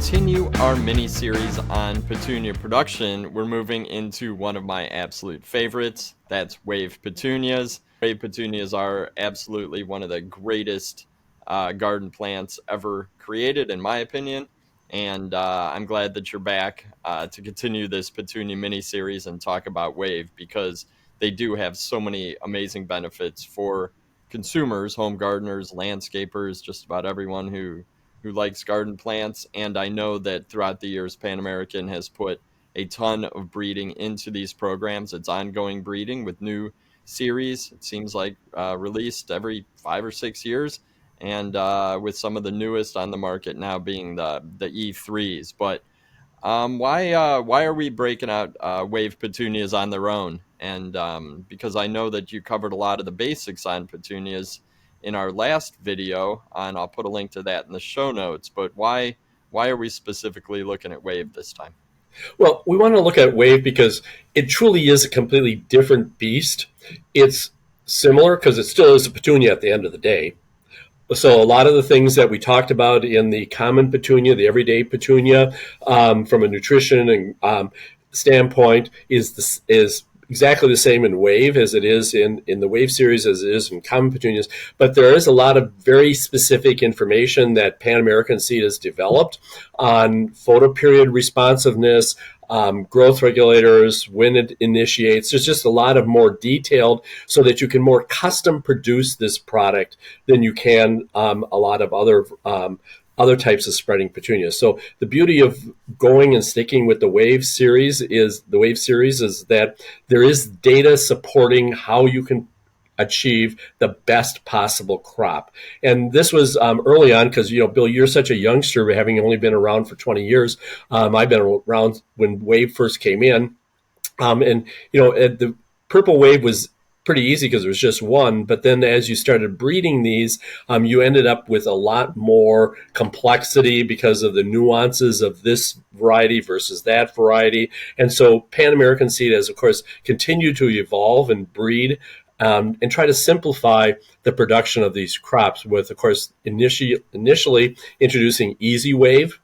continue our mini-series on petunia production, we're moving into one of my absolute favorites. That's wave petunias. Wave petunias are absolutely one of the greatest garden plants ever created, in my opinion. And I'm glad that you're back to continue this petunia mini-series and talk about wave, because they do have so many amazing benefits for consumers, home gardeners, landscapers, just about everyone who likes garden plants. And I know that throughout the years, PanAmerican has put a ton of breeding into these programs. It's ongoing breeding with new series. It seems like released every 5 or 6 years, and with some of the newest on the market now being the E3s. But why are we breaking out wave petunias on their own? And because I know that you covered a lot of the basics on petunias in our last video, and I'll put a link to that in the show notes. But why are we specifically looking at wave this time? Well, we want to look at wave because it truly is a completely different beast. It's similar because it still is a petunia at the end of the day. So a lot of the things that we talked about in the common petunia, the everyday petunia, from a nutrition and standpoint, is exactly the same in wave as it is in the wave series as it is in common petunias. But there is a lot of very specific information that PanAmerican Seed has developed on photoperiod responsiveness, growth regulators, when it initiates. There's just a lot of more detailed so that you can more custom produce this product than you can a lot of other types of spreading petunias. So the beauty of going and sticking with the wave series is that there is data supporting how you can achieve the best possible crop. And this was early on because, Bill, you're such a youngster, having only been around for 20 years. I've been around when wave first came in. The purple wave was pretty easy because there was just one. But then as you started breeding these, you ended up with a lot more complexity because of the nuances of this variety versus that variety. And so PanAmerican Seed has, of course, continued to evolve and breed and try to simplify the production of these crops with, of course, initially introducing Easy Wave.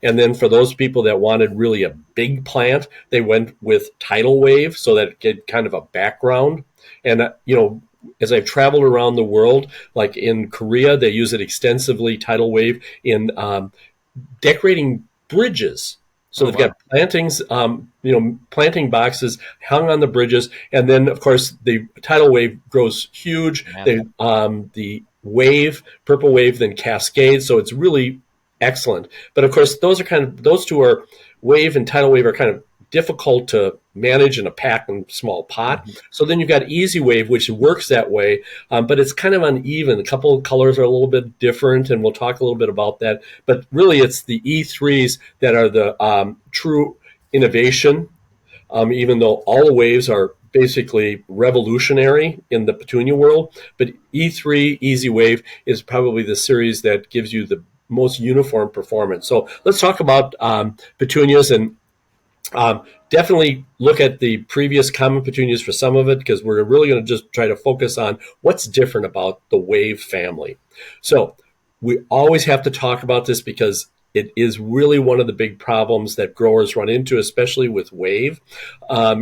And then for those people that wanted really a big plant, they went with Tidal Wave so that it get kind of a background. And, as I've traveled around the world, like in Korea, they use it extensively, Tidal Wave, in decorating bridges. So they've got plantings, planting boxes hung on the bridges, and then of course the tidal wave grows huge. The wave, purple wave, then cascades. So it's really excellent. But of course, those two are wave and tidal wave are kind of difficult to manage in a pack and small pot. Mm-hmm. So then you've got Easy Wave, which works that way, but it's kind of uneven. A couple of colors are a little bit different, and we'll talk a little bit about that. But really, it's the E3s that are the true innovation, even though all the waves are basically revolutionary in the petunia world. But E3, Easy Wave, is probably the series that gives you the most uniform performance. So let's talk about petunias and definitely look at the previous common petunias for some of it, because we're really going to just try to focus on what's different about the wave family. So we always have to talk about this because it is really one of the big problems that growers run into, especially with wave,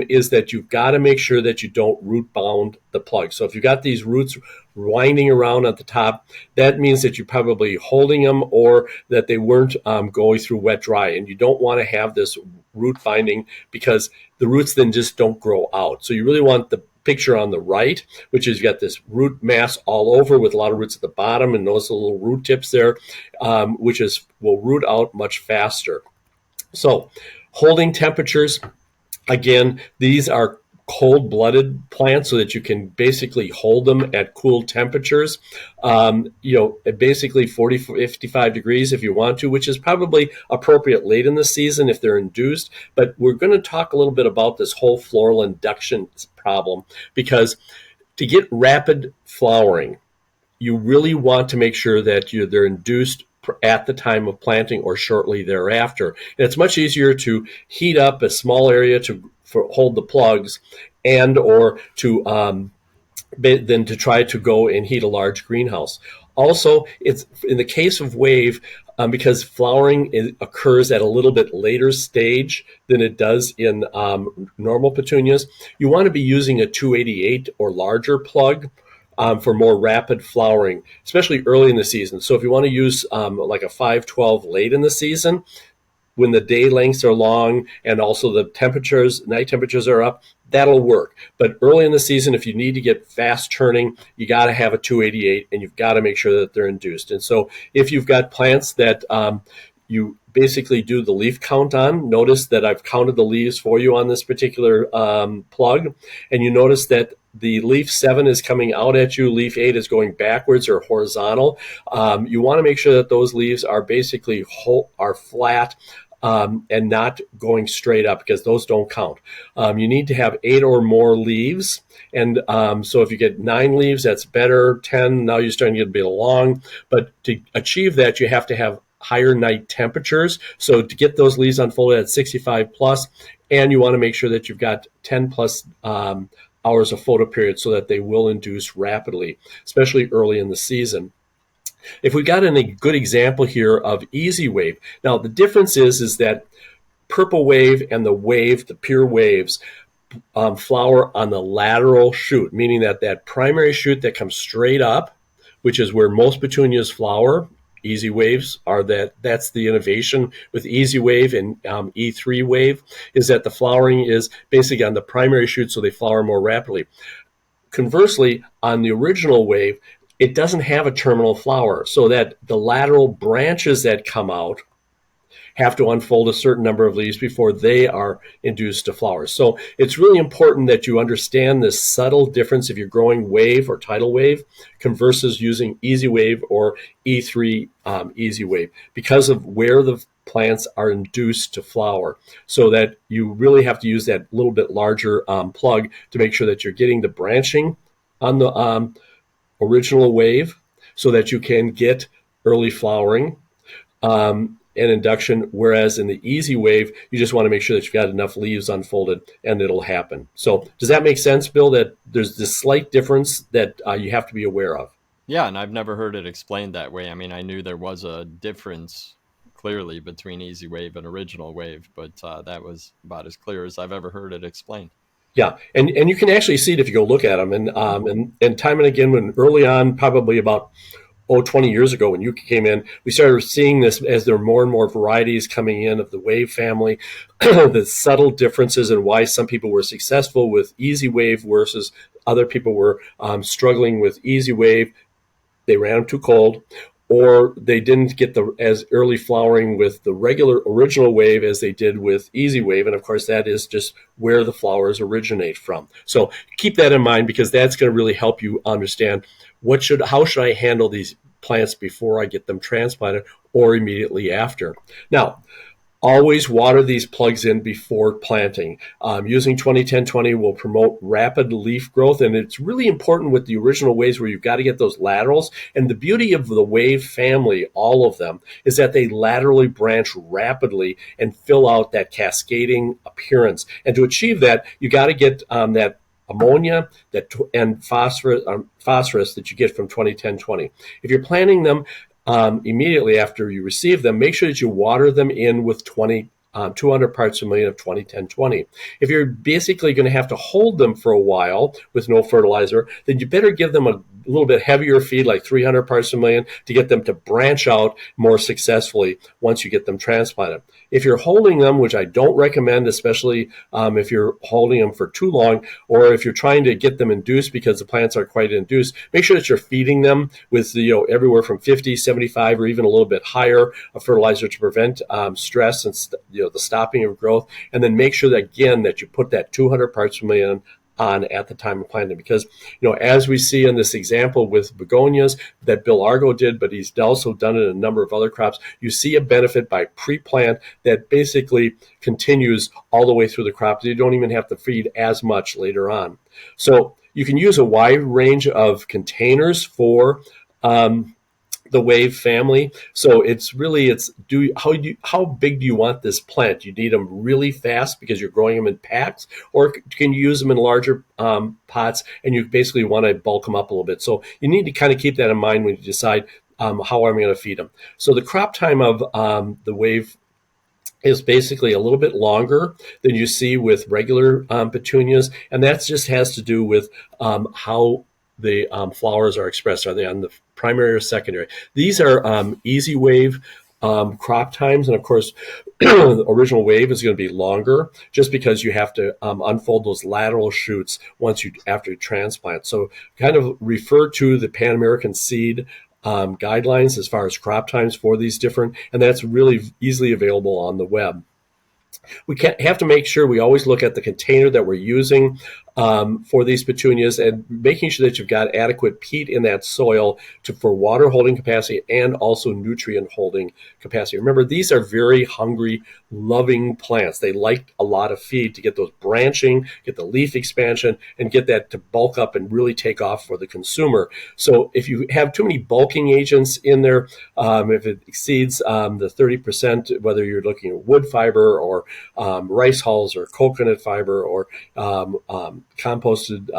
is that you've got to make sure that you don't root bound the plug. So if you've got these roots winding around at the top, that means that you're probably holding them or that they weren't going through wet dry. And you don't want to have this root binding because the roots then just don't grow out. So you really want the picture on the right, which is you got this root mass all over with a lot of roots at the bottom, and those little root tips there, which will root out much faster. So holding temperatures, again, these are cold-blooded plants so that you can basically hold them at cool temperatures, basically 40, 55 degrees if you want to, which is probably appropriate late in the season if they're induced. But we're going to talk a little bit about this whole floral induction problem, because to get rapid flowering, you really want to make sure that they're induced at the time of planting or shortly thereafter. And it's much easier to heat up a small area to hold the plugs and or to than to try to go and heat a large greenhouse. Also, it's in the case of wave, because flowering occurs at a little bit later stage than it does in normal petunias. You want to be using a 288 or larger plug for more rapid flowering, especially early in the season. So if you want to use like a 512 late in the season, when the day lengths are long and also the night temperatures are up, that'll work. But early in the season, if you need to get fast turning, you got to have a 288 and you've got to make sure that they're induced. And so if you've got plants that you basically do the leaf count on, notice that I've counted the leaves for you on this particular plug, and you notice that the leaf 7 is coming out at you, leaf 8 is going backwards or horizontal. You want to make sure that those leaves are basically are flat, and not going straight up, because those don't count. You need to have 8 or more leaves. And so if you get 9 leaves, that's better. 10, now you're starting to get a bit long. But to achieve that, you have to have higher night temperatures. So to get those leaves unfolded at 65 plus, and you want to make sure that you've got 10 plus hours of photoperiod so that they will induce rapidly, especially early in the season. If we got a good example here of easy wave, now the difference is that purple wave and the pure waves, flower on the lateral shoot, meaning that primary shoot that comes straight up, which is where most petunias flower. Easy waves are that's the innovation with easy wave and E3 wave, is that the flowering is basically on the primary shoot, so they flower more rapidly. Conversely, on the original wave, it doesn't have a terminal flower, so that the lateral branches that come out have to unfold a certain number of leaves before they are induced to flower. So it's really important that you understand this subtle difference if you're growing wave or tidal wave versus using easy wave or E3 easy wave, because of where the plants are induced to flower, so that you really have to use that little bit larger plug to make sure that you're getting the branching on the original wave so that you can get early flowering and induction, whereas in the easy wave, you just want to make sure that you've got enough leaves unfolded and it'll happen. So does that make sense, Bill, that there's this slight difference that you have to be aware of? Yeah, and I've never heard it explained that way. I mean, I knew there was a difference clearly between easy wave and original wave, but that was about as clear as I've ever heard it explained. Yeah, and you can actually see it if you go look at them, and time and again, when early on, probably about 20 years ago when you came in, we started seeing this as there are more and more varieties coming in of the wave family, the subtle differences in why some people were successful with easy wave versus other people were struggling with easy wave. They ran them too cold, or they didn't get as early flowering with the regular original wave as they did with easy wave. And of course, that is just where the flowers originate from. So keep that in mind, because that's going to really help you understand how should I handle these plants before I get them transplanted or immediately after. Now, always water these plugs in before planting. Using 20-10-20 will promote rapid leaf growth, and it's really important with the original waves where you've got to get those laterals. And the beauty of the wave family, all of them, is that they laterally branch rapidly and fill out that cascading appearance. And to achieve that, you got to get that ammonia and phosphorus that you get from 20-10-20. If you're planting them immediately after you receive them, make sure that you water them in with 200 parts per million of 20-10-20. If you're basically going to have to hold them for a while with no fertilizer, then you better give them a little bit heavier feed, like 300 parts per million, to get them to branch out more successfully once you get them transplanted. If you're holding them, which I don't recommend, especially if you're holding them for too long, or if you're trying to get them induced because the plants are quite induced, make sure that you're feeding them with everywhere from 50, 75, or even a little bit higher of fertilizer to prevent stress and the stopping of growth. And then make sure that, again, that you put that 200 parts per million on at the time of planting, because as we see in this example with begonias that Bill Argo did, but he's also done it in a number of other crops, you see a benefit by pre-plant that basically continues all the way through the crop. You don't even have to feed as much later on. So you can use a wide range of containers for the wave family. So how big do you want this plant? You need them really fast because you're growing them in packs, or can you use them in larger pots and you basically want to bulk them up a little bit? So you need to kind of keep that in mind when you decide how I'm going to feed them. So the crop time of the wave is basically a little bit longer than you see with regular petunias, and that just has to do with how the flowers are expressed. Are they on the primary or secondary? These are easy wave crop times, and of course, the original wave is going to be longer, just because you have to unfold those lateral shoots after you transplant. So, kind of refer to the PanAmerican Seed guidelines as far as crop times for these different, and that's really easily available on the web. We have to make sure we always look at the container that we're using for these petunias, and making sure that you've got adequate peat in that soil for water holding capacity and also nutrient holding capacity. Remember, these are very hungry, loving plants. They like a lot of feed to get those branching, get the leaf expansion, and get that to bulk up and really take off for the consumer. So if you have too many bulking agents in there, if it exceeds the 30%, whether you're looking at wood fiber or rice hulls or coconut fiber or composted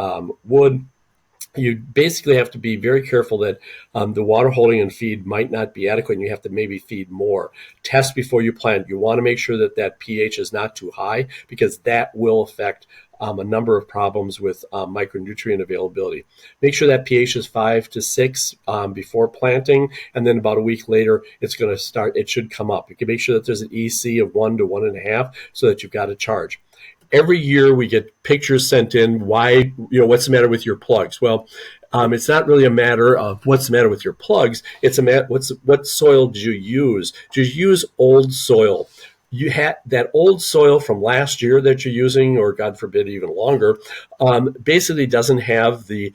wood, you basically have to be very careful that the water holding and feed might not be adequate, and you have to maybe feed more. Test before you plant. You want to make sure that that pH is not too high, because that will affect a number of problems with micronutrient availability. Make sure that pH is 5 to 6 before planting, and then about a week later, it's going to start. It should come up. You can make sure that there's an EC of 1 to 1.5, so that you've got a charge. Every year we get pictures sent in. Why, what's the matter with your plugs? Well, it's not really a matter of what's the matter with your plugs. It's what soil did you use? Did you use old soil? You had that old soil from last year that you're using, or God forbid, even longer, basically doesn't have the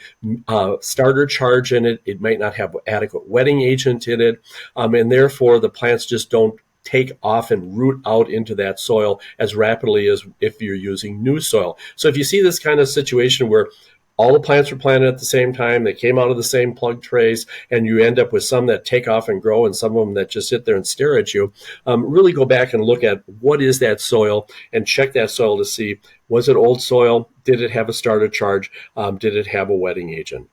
starter charge in it. It might not have adequate wetting agent in it, and therefore the plants just don't take off and root out into that soil as rapidly as if you're using new soil. So if you see this kind of situation where all the plants were planted at the same time, they came out of the same plug trays, and you end up with some that take off and grow and some of them that just sit there and stare at you, really go back and look at what is that soil and check that soil to see, was it old soil? Did it have a starter charge? Did it have a wetting agent?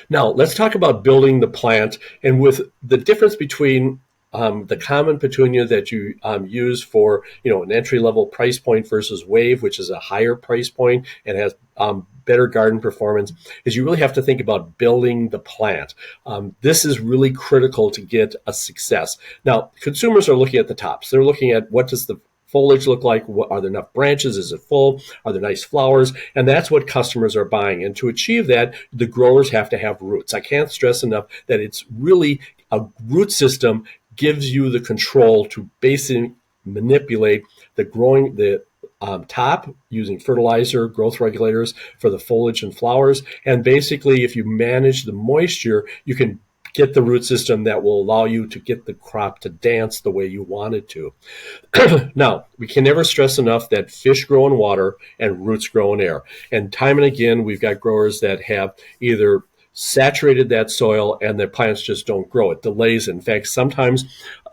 Now, let's talk about building the plant, and with the difference between the common petunia that you use for an entry-level price point versus wave, which is a higher price point and has better garden performance, is you really have to think about building the plant. This is really critical to get a success. Now, consumers are looking at the tops. They're looking at, what does the foliage look like? Are there enough branches? Is it full? Are there nice flowers? And that's what customers are buying. And to achieve that, the growers have to have roots. I can't stress enough that it's really a root system gives you the control to basically manipulate the top using fertilizer, growth regulators for the foliage and flowers. And basically, if you manage the moisture, you can get the root system that will allow you to get the crop to dance the way you want it to. Now, we can never stress enough that fish grow in water and roots grow in air. And time and again, we've got growers that have either saturated that soil and the plants just don't grow. It delays. In fact, sometimes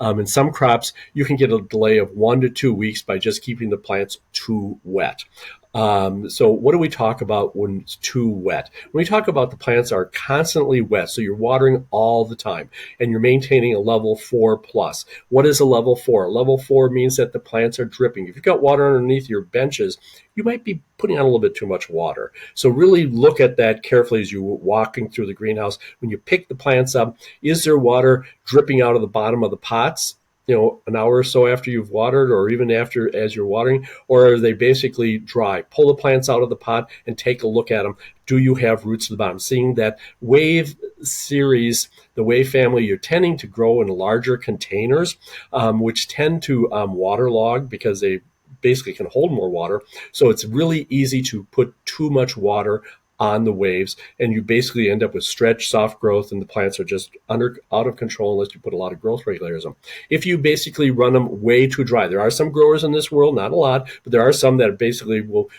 in some crops, you can get a delay of 1 to 2 weeks by just keeping the plants too wet. So what do we talk about when it's too wet? When we talk about the plants are constantly wet, so you're watering all the time and you're maintaining a level 4 plus. What is a level 4? Level 4 means that the plants are dripping. If you've got water underneath your benches, you might be putting on a little bit too much water. So really look at that carefully as you're walking through the greenhouse. When you pick the plants up, is there water dripping out of the bottom of the pots, an hour or so after you've watered, or even after as you're watering, or are they basically dry? Pull the plants out of the pot and take a look at them. Do you have roots to the bottom? Seeing that wave series, the wave family, you're tending to grow in larger containers, which tend to waterlog because they basically can hold more water. So it's really easy to put too much water on the waves, and you basically end up with stretched, soft growth, and the plants are just out of control unless you put a lot of growth regulators on them. If you basically run them way too dry, there are some growers in this world, not a lot, but there are some that will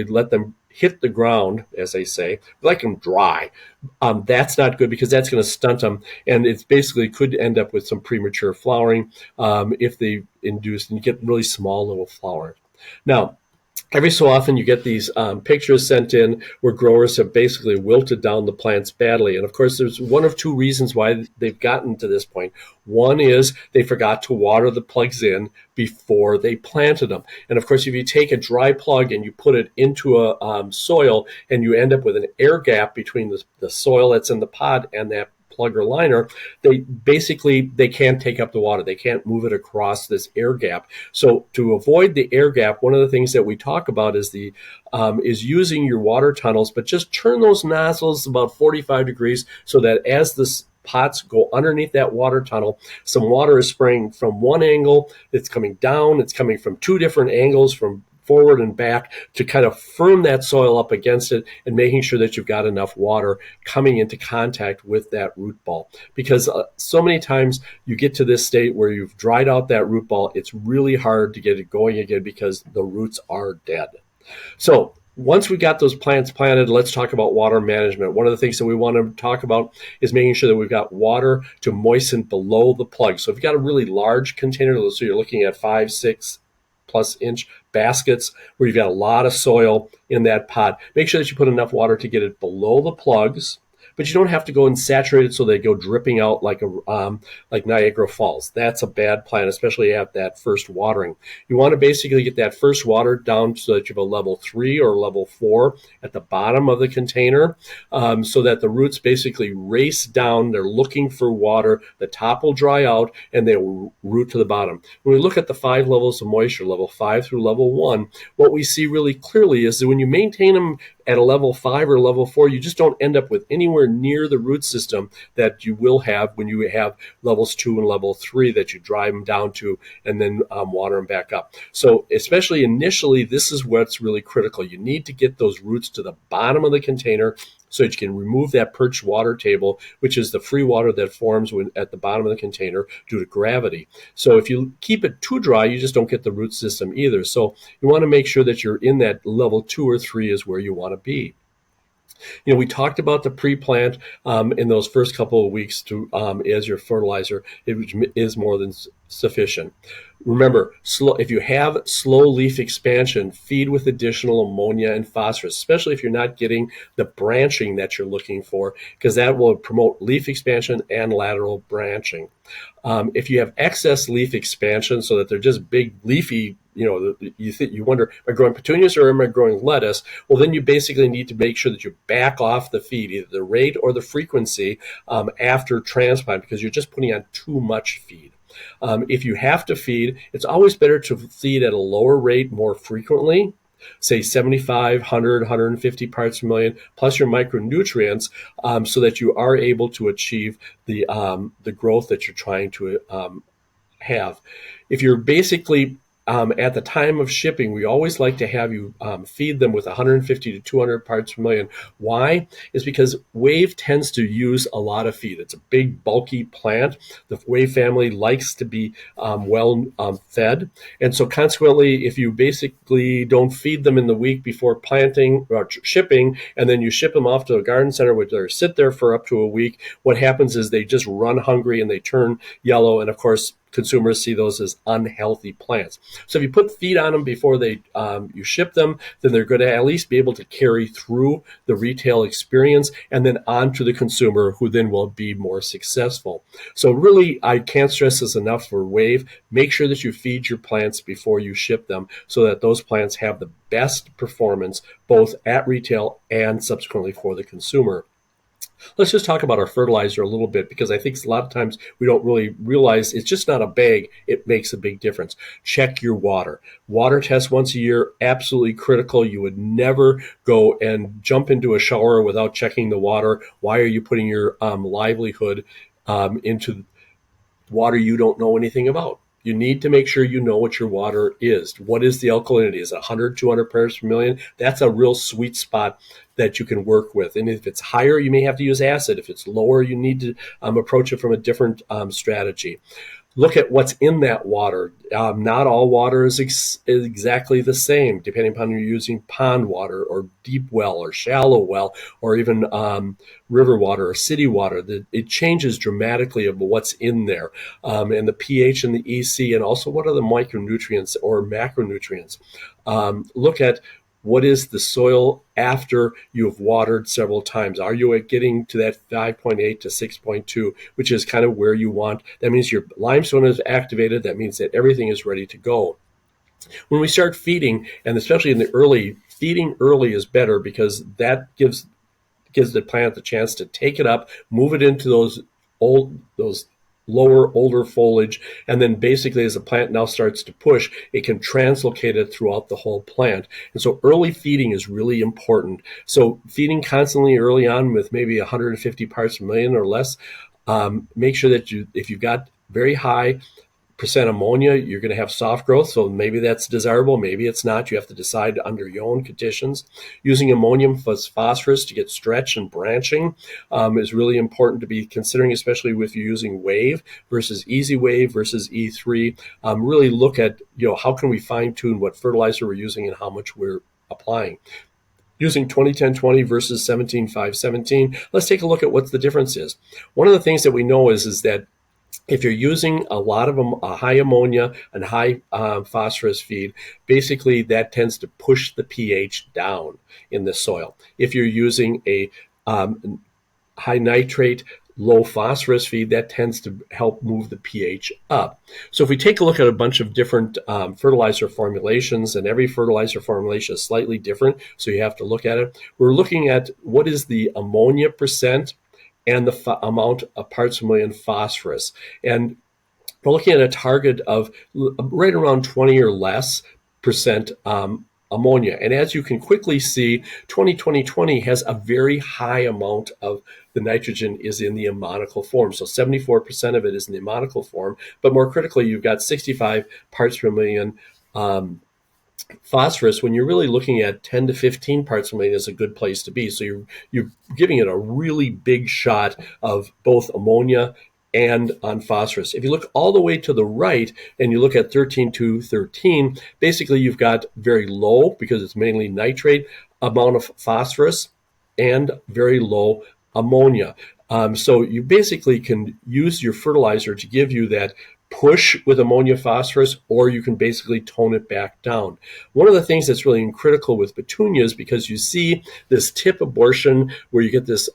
let them hit the ground, as they say, like them dry. That's not good, because that's going to stunt them, and it basically could end up with some premature flowering if they induce, and you get really small little flowers. Now, every so often you get these pictures sent in where growers have basically wilted down the plants badly. And of course, there's one of two reasons why they've gotten to this point. One is they forgot to water the plugs in before they planted them. And of course, if you take a dry plug and you put it into a soil and you end up with an air gap between the soil that's in the pot and that plug or liner, they can't take up the water. They can't move it across this air gap. So to avoid the air gap, one of the things that we talk about is is using your water tunnels, but just turn those nozzles about 45 degrees so that as the pots go underneath that water tunnel, some water is spraying from one angle, it's coming down, it's coming from two different angles, from forward and back, to kind of firm that soil up against it and making sure that you've got enough water coming into contact with that root ball. Because so many times you get to this state where you've dried out that root ball, it's really hard to get it going again because the roots are dead. So once we got those plants planted, let's talk about water management. One of the things that we want to talk about is making sure that we've got water to moisten below the plug. So if you've got a really large container, so you're looking at 5-6 plus inch baskets where you've got a lot of soil in that pot, make sure that you put enough water to get it below the plugs, but you don't have to go and saturate it so they go dripping out like Niagara Falls. That's a bad plan, especially at that first watering. You want to basically get that first water down so that you have a level 3 or level 4 at the bottom of the container, so that the roots basically race down. They're looking for water. The top will dry out and they will root to the bottom. When we look at the 5 levels of moisture, level 5 through level 1, what we see really clearly is that when you maintain them at a level 5 or level 4, you just don't end up with anywhere near the root system that you will have when you have levels 2 and level 3 that you dry them down to and then water them back up. So especially initially, this is what's really critical. You need to get those roots to the bottom of the container so that you can remove that perched water table, which is the free water that forms at the bottom of the container due to gravity. So if you keep it too dry, you just don't get the root system either. So you want to make sure that you're in that level 2 or 3 is where you want to be. We talked about the pre-plant in those first couple of weeks as your fertilizer, which is more than sufficient. Remember, if you have slow leaf expansion, feed with additional ammonia and phosphorus, especially if you're not getting the branching that you're looking for, because that will promote leaf expansion and lateral branching. If you have excess leaf expansion, so that they're just big leafy, you wonder, am I growing petunias or am I growing lettuce? Well, then you basically need to make sure that you back off the feed, either the rate or the frequency after transplant, because you're just putting on too much feed. If you have to feed, it's always better to feed at a lower rate more frequently, say 75, 100, 150 parts per million, plus your micronutrients, so that you are able to achieve the growth that you're trying to have. If you're basically at the time of shipping, we always like to have you feed them with 150 to 200 parts per million. Why? Is because wave tends to use a lot of feed. It's a big, bulky plant. The wave family likes to be well fed. And so consequently, if you basically don't feed them in the week before planting or shipping, and then you ship them off to a garden center where they sit there for up to a week, what happens is they just run hungry and they turn yellow. And of course, consumers see those as unhealthy plants. So if you put feed on them before you ship them, then they're going to at least be able to carry through the retail experience and then on to the consumer, who then will be more successful. So really, I can't stress this enough for wave. Make sure that you feed your plants before you ship them so that those plants have the best performance both at retail and subsequently for the consumer. Let's just talk about our fertilizer a little bit, because I think a lot of times we don't really realize it's just not a bag. It makes a big difference. Check your water. Water test once a year, absolutely critical. You would never go and jump into a shower without checking the water. Why are you putting your livelihood into water you don't know anything about? You need to make sure you know what your water is. What is the alkalinity? Is it 100, 200 parts per million? That's a real sweet spot that you can work with. And if it's higher, you may have to use acid. If it's lower, you need to approach it from a different strategy. look at what's in that water. Not all water is exactly the same, depending upon you're using pond water or deep well or shallow well or even river water or city water. It changes dramatically of what's in there, and the pH and the EC, and also what are the micronutrients or macronutrients. Look at what is the soil after you've watered several times? Are you getting to that 5.8 to 6.2, which is kind of where you want? That means your limestone is activated. That means that everything is ready to go. When we start feeding, and especially in the early, feeding early is better because that gives the plant the chance to take it up, move it into those lower, older foliage, and then basically as the plant now starts to push, it can translocate it throughout the whole plant. And so early feeding is really important. So feeding constantly early on with maybe 150 parts per million or less, make sure that if you've got very high percent ammonia, you're going to have soft growth. So maybe that's desirable. Maybe it's not. You have to decide under your own conditions. Using ammonium plus phosphorus to get stretch and branching is really important to be considering, especially if you're using wave versus easy wave versus E3. Really look at, how can we fine tune what fertilizer we're using and how much we're applying. Using 20-10-20 versus 17-5-17, let's take a look at what the difference is. One of the things that we know is that if you're using a lot of a high ammonia and high phosphorus feed, basically that tends to push the pH down in the soil. If you're using a high nitrate, low phosphorus feed, that tends to help move the pH up. So if we take a look at a bunch of different fertilizer formulations, and every fertilizer formulation is slightly different, so you have to look at it. We're looking at what is the ammonia percent and the amount of parts per million phosphorus. And we're looking at a target of right around 20 or less percent ammonia. And as you can quickly see, 20-20-20 has a very high amount of the nitrogen is in the ammoniacal form. So 74% of it is in the ammoniacal form. But more critically, you've got 65 parts per million phosphorus. When you're really looking at 10 to 15 parts per million is a good place to be. So you're giving it a really big shot of both ammonia and on phosphorus. If you look all the way to the right and you look at 13-2-13, basically you've got very low, because it's mainly nitrate, amount of phosphorus and very low ammonia. So you basically can use your fertilizer to give you that push with ammonia phosphorus, or you can basically tone it back down. One of the things that's really critical with petunias, because you see this tip abortion where you get this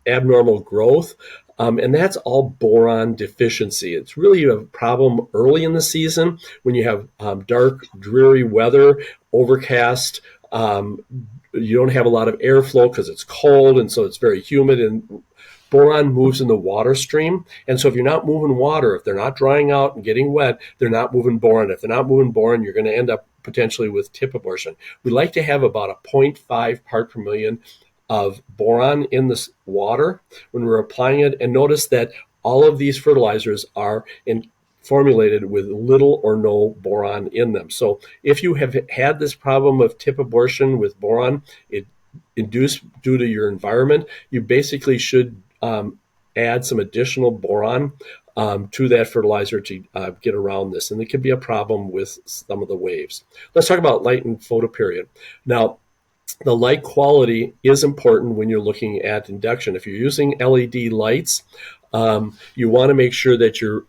abnormal growth, and that's all boron deficiency. It's really a problem early in the season when you have dark, dreary weather, overcast. You don't have a lot of airflow because it's cold, and so it's very humid, and boron moves in the water stream. And so if you're not moving water, if they're not drying out and getting wet, they're not moving boron. If they're not moving boron, you're going to end up potentially with tip abortion. We like to have about a 0.5 part per million of boron in this water when we're applying it. And notice that all of these fertilizers are formulated with little or no boron in them. So if you have had this problem of tip abortion with boron, it induced due to your environment, you basically should add some additional boron to that fertilizer to get around this. And it can be a problem with some of the waves. Let's talk about light and photoperiod. Now, the light quality is important when you're looking at induction. If you're using LED lights, you want to make sure that you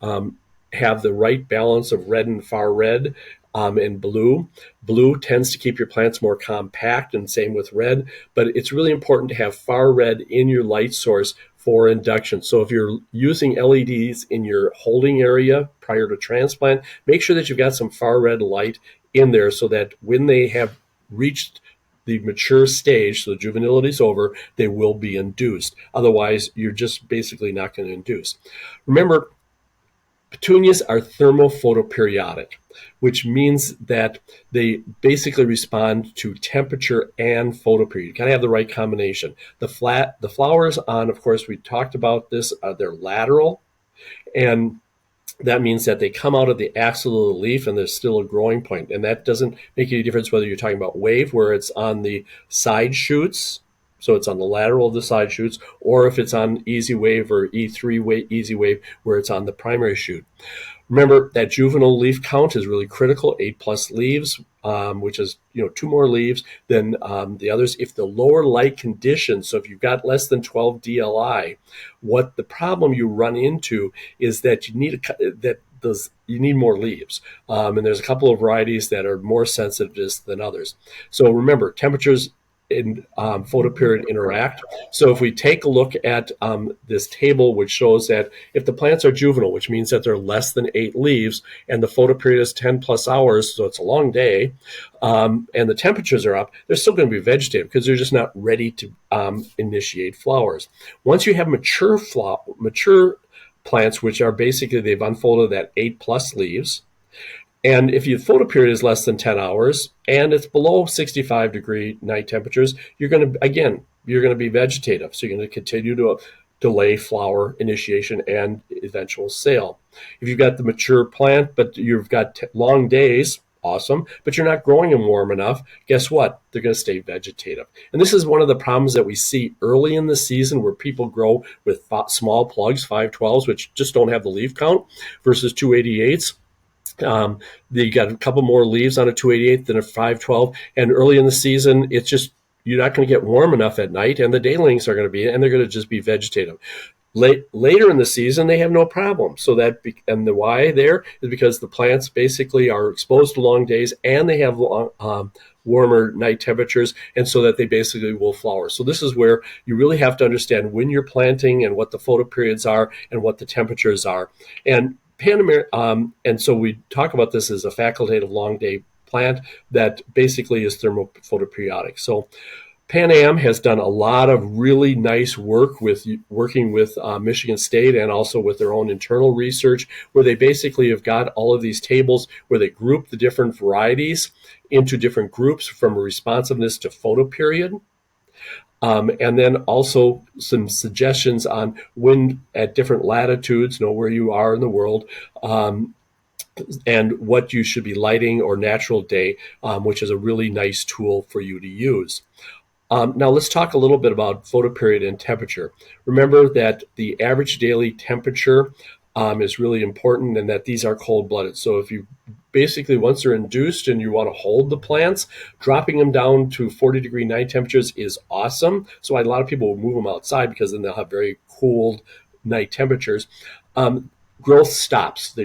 have the right balance of red and far red and blue. Blue tends to keep your plants more compact, and same with red, but it's really important to have far red in your light source for induction. So if you're using LEDs in your holding area prior to transplant, make sure that you've got some far red light in there so that when they have reached the mature stage, so the juvenility is over, they will be induced. Otherwise, you're just basically not going to induce. Remember, petunias are thermophotoperiodic, which means that they basically respond to temperature and photoperiod. You got to have the right combination. The flowers on, of course, we talked about this, they're lateral, and that means that they come out of the axil of the leaf and there's still a growing point. And that doesn't make any difference whether you're talking about wave, where it's on the side shoots, so it's on the lateral of the side shoots, or if it's on easy wave or E3 wave, easy wave, where it's on the primary shoot. Remember that juvenile leaf count is really critical, 8+ leaves, which is 2 more leaves than the others. If the lower light conditions, so if you've got less than 12 DLI, what the problem you run into is that you need more leaves, and there's a couple of varieties that are more sensitive to this than others. So remember, temperatures in photoperiod interact. So if we take a look at this table, which shows that if the plants are juvenile, which means that they're less than 8 leaves, and the photoperiod is 10+ hours, so it's a long day, and the temperatures are up, they're still going to be vegetative because they're just not ready to initiate flowers. Once you have mature plants, which are basically they've unfolded at 8+ leaves, and if your photoperiod is less than 10 hours and it's below 65-degree night temperatures, you're going to be vegetative. So you're going to continue to delay flower initiation and eventual sale. If you've got the mature plant, but you've got long days, awesome, but you're not growing them warm enough, guess what? They're going to stay vegetative. And this is one of the problems that we see early in the season where people grow with small plugs, 512s, which just don't have the leaf count, versus 288s. You got a couple more leaves on a 288 than a 512, and early in the season, it's just you're not going to get warm enough at night, and the day lengths are going to be, and they're going to just be vegetative. Later in the season, they have no problem. So and the why there is because the plants basically are exposed to long days, and they have warmer night temperatures, and so that they basically will flower. So this is where you really have to understand when you're planting and what the photoperiods are and what the temperatures are. And and so we talk about this as a facultative long day plant that basically is thermophotoperiodic. So PanAm has done a lot of really nice work working with Michigan State and also with their own internal research, where they basically have got all of these tables where they group the different varieties into different groups from responsiveness to photoperiod. And then also some suggestions on when at different latitudes, know where you are in the world, and what you should be lighting or natural day, which is a really nice tool for you to use. Now let's talk a little bit about photoperiod and temperature. Remember that the average daily temperature is really important, and that these are cold-blooded. So if you basically, once they're induced and you want to hold the plants, dropping them down to 40-degree night temperatures is awesome. So a lot of people will move them outside because then they'll have very cold night temperatures. Growth stops.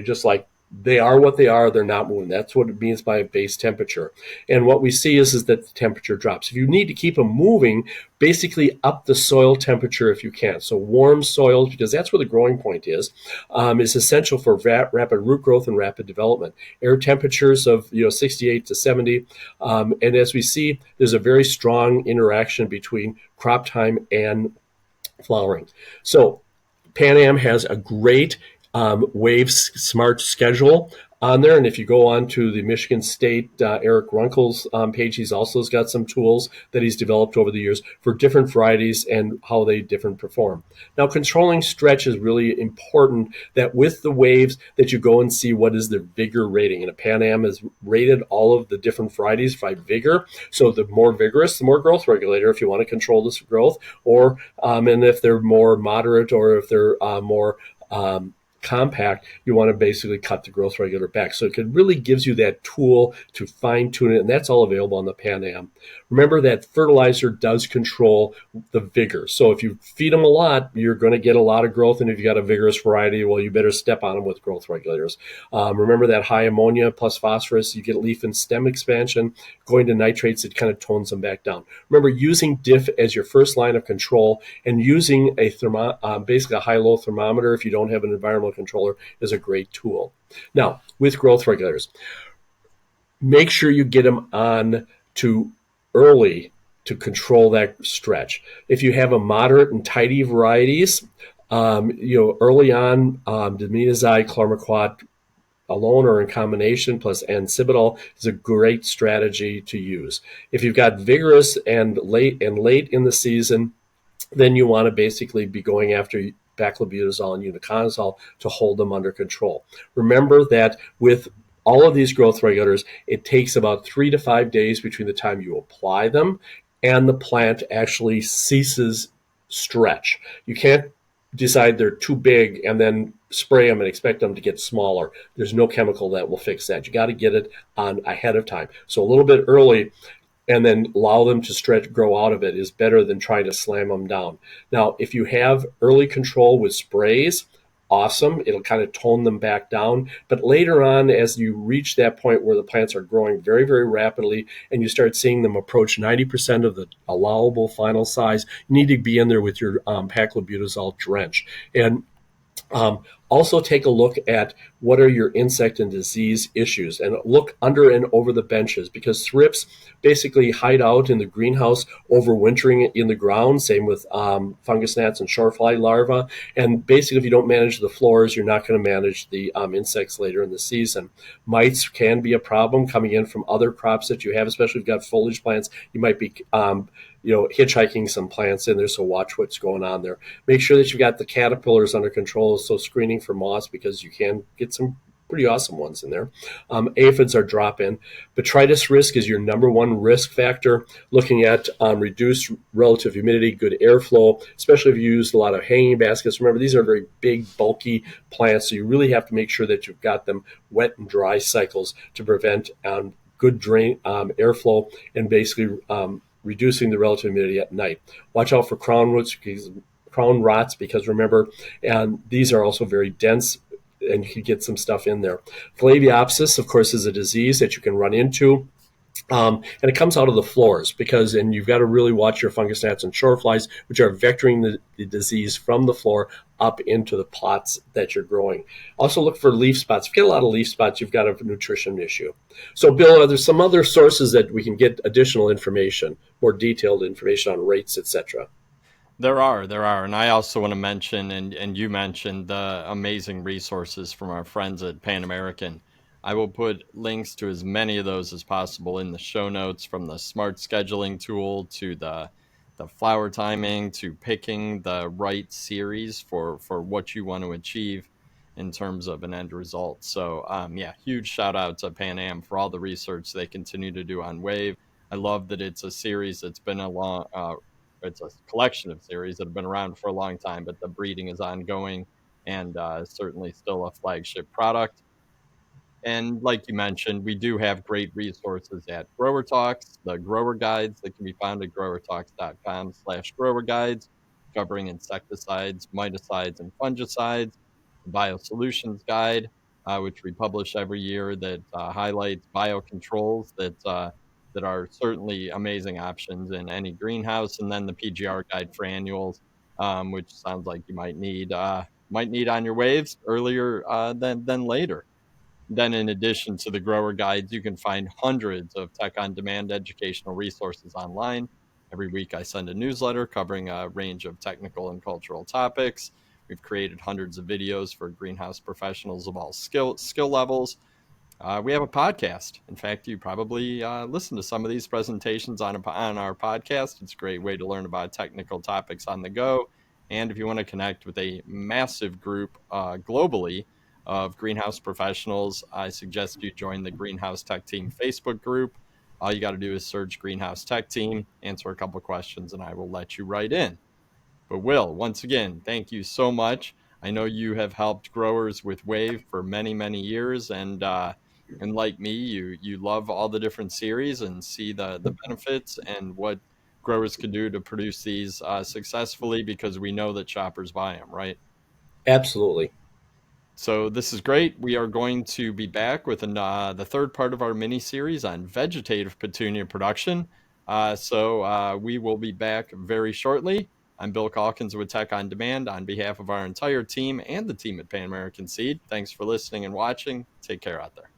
They are what they are. They're not moving. That's what it means by a base temperature. And what we see is that the temperature drops. If you need to keep them moving, basically up the soil temperature if you can. So warm soils, because that's where the growing point is essential for rapid root growth and rapid development. Air temperatures of 68 to 70. And as we see, there's a very strong interaction between crop time and flowering. So PanAm has a great Wave Smart schedule on there. And if you go on to the Michigan State Eric Runkle's page, he's also got some tools that he's developed over the years for different varieties and how they different perform. Now, controlling stretch is really important, that with the waves that you go and see what is their vigor rating. And a PanAm has rated all of the different varieties by vigor. So the more vigorous, the more growth regulator if you want to control this growth, or and if they're more moderate or if they're more compact, you want to basically cut the growth regulator back. So it really gives you that tool to fine tune it, and that's all available on the PanAm. Remember that fertilizer does control the vigor. So if you feed them a lot, you're going to get a lot of growth, and if you got a vigorous variety, well, you better step on them with growth regulators. Remember that high ammonia plus phosphorus, you get leaf and stem expansion. Going to nitrates, it kind of tones them back down. Remember, using diff as your first line of control and using a basically a high-low thermometer if you don't have an environmental controller is a great tool. Now, with growth regulators, make sure you get them on to early to control that stretch. If you have a moderate and tidy varieties, early on, dimetazide, chlormequat alone or in combination plus N-cibidol is a great strategy to use. If you've got vigorous and late in the season, then you want to basically be going after baclobutazole and uniconazole to hold them under control. Remember that with all of these growth regulators, it takes about 3 to 5 days between the time you apply them and the plant actually ceases stretch. You can't decide they're too big and then spray them and expect them to get smaller. There's no chemical that will fix that. You got to get it on ahead of time. So a little bit early and then allow them to stretch, grow out of it is better than trying to slam them down. Now, if you have early control with sprays, awesome. It'll kind of tone them back down. But later on, as you reach that point where the plants are growing very, very rapidly and you start seeing them approach 90% of the allowable final size, you need to be in there with your paclobutazole drench. And also, take a look at what are your insect and disease issues and look under and over the benches because thrips basically hide out in the greenhouse, overwintering in the ground. Same with fungus gnats and shortfly larvae. And basically, if you don't manage the floors, you're not going to manage the insects later in the season. Mites can be a problem coming in from other crops that you have, especially if you've got foliage plants. You might be hitchhiking some plants in there, so watch what's going on there. Make sure that you've got the caterpillars under control, so screening for moths because you can get some pretty awesome ones in there. Aphids are drop-in. Botrytis risk is your number one risk factor. Looking at reduced relative humidity, good airflow, especially if you use a lot of hanging baskets. Remember, these are very big, bulky plants, so you really have to make sure that you've got them wet and dry cycles to prevent good drain airflow and basically reducing the relative humidity at night. Watch out for crown rots because remember, and these are also very dense and you can get some stuff in there. Phalabiopsis, of course, is a disease that you can run into. And it comes out of the floors and you've got to really watch your fungus gnats and shortflies, which are vectoring the disease from the floor up into the plots that you're growing. Also look for leaf spots. If you get a lot of leaf spots, you've got a nutrition issue. So Bill, are there some other sources that we can get additional information, more detailed information on rates, etc.? There are. And I also want to mention, and you mentioned the amazing resources from our friends at PanAmerican. I will put links to as many of those as possible in the show notes, from the smart scheduling tool to the flower timing to picking the right series for what you want to achieve in terms of an end result. So yeah, huge shout out to Pan Am for all the research they continue to do on Wave. I love that it's a series that's been it's a collection of series that have been around for a long time, but the breeding is ongoing and certainly still a flagship product. And like you mentioned, we do have great resources at Grower Talks, the grower guides that can be found at growertalks.com/grower guides, covering insecticides, miticides, and fungicides, the biosolutions guide, which we publish every year that highlights biocontrols that are certainly amazing options in any greenhouse, and then the PGR guide for annuals, which sounds like you might need on your waves earlier than later. Then, in addition to the grower guides, you can find hundreds of tech on demand educational resources online. Every week, I send a newsletter covering a range of technical and cultural topics. We've created hundreds of videos for greenhouse professionals of all skill levels. We have a podcast. In fact, you probably listen to some of these presentations on our podcast. It's a great way to learn about technical topics on the go. And if you want to connect with a massive group globally of greenhouse professionals, I suggest you join the Greenhouse Tech Team Facebook group. All you got to do is search Greenhouse Tech Team, answer a couple questions, and I will let you right in. But Will, once again, thank you so much. I know you have helped growers with Wave for many, many years, and like me, you love all the different series and see the benefits and what growers could do to produce these successfully because we know that shoppers buy them, right? Absolutely. So this is great. We are going to be back with the third part of our mini series on vegetative petunia production. We will be back very shortly. I'm Bill Calkins with Tech on Demand on behalf of our entire team and the team at Pan American Seed. Thanks for listening and watching. Take care out there.